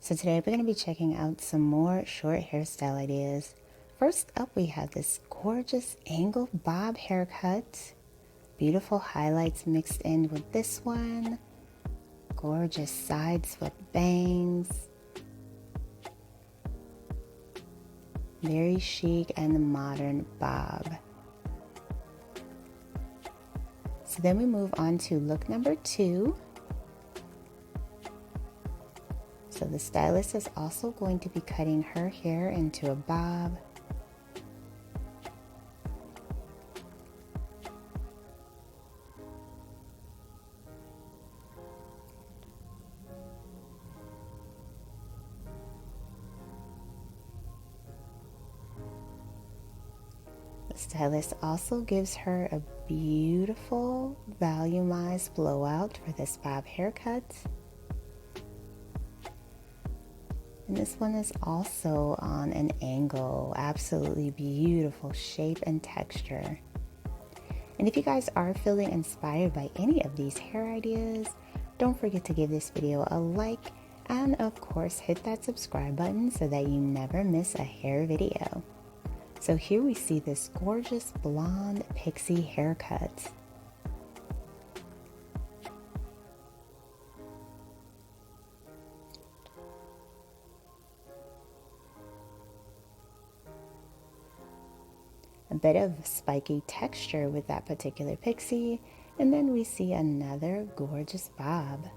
So today we're going to be checking out some more short hairstyle ideas. First up, we have this gorgeous angled bob haircut. Beautiful highlights mixed in with this one. Gorgeous side swept bangs. Very chic and modern bob. So then we move on to look number 2. So the stylist is also going to be cutting her hair into a bob. The stylist also gives her a beautiful volumized blowout for this bob haircut. And this one is also on an angle. Absolutely beautiful shape and texture. And if you guys are feeling inspired by any of these hair ideas, don't forget to give this video a like and of course hit that subscribe button so that you never miss a hair video. So here we see this gorgeous blonde pixie haircut. A bit of spiky texture with that particular pixie, and then we see another gorgeous bob.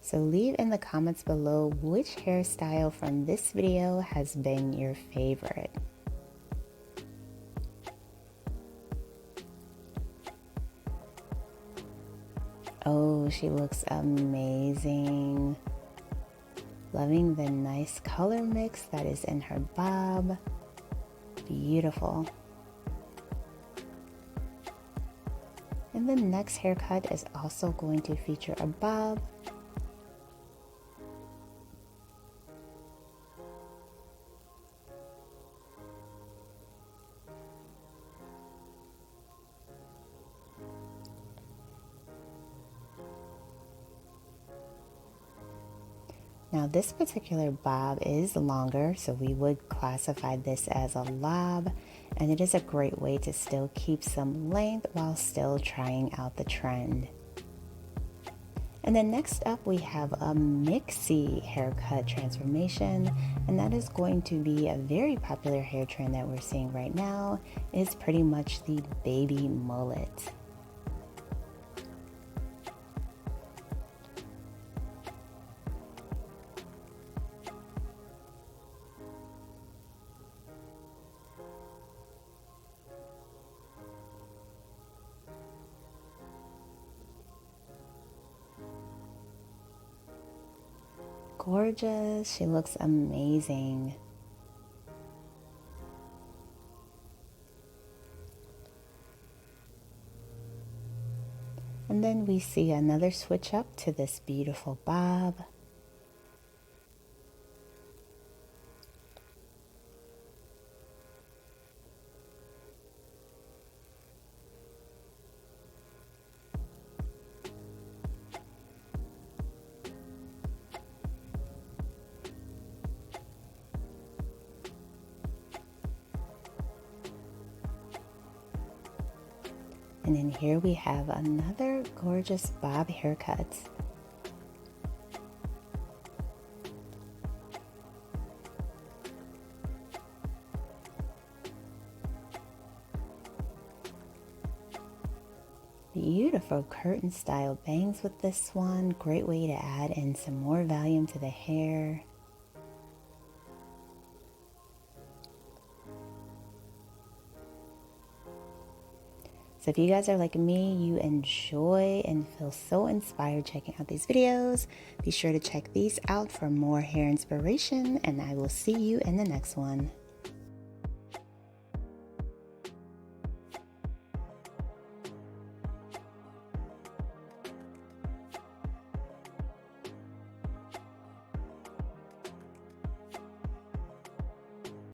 So leave in the comments below which hairstyle from this video has been your favorite. Oh, she looks amazing. Loving the nice color mix that is in her bob. Beautiful. And the next haircut is also going to feature a bob. Now this particular bob is longer, so we would classify this as a lob, and it is a great way to still keep some length while still trying out the trend. And then next up we have a mixie haircut transformation, and that is going to be a very popular hair trend that we're seeing right now. It's pretty much the baby mullet. Gorgeous. She looks amazing. And then we see another switch up to this beautiful bob. And then here we have another gorgeous bob haircut. Beautiful curtain style bangs with this one. Great way to add in some more volume to the hair. So if you guys are like me, you enjoy and feel so inspired checking out these videos, be sure to check these out for more hair inspiration, and I will see you in the next one.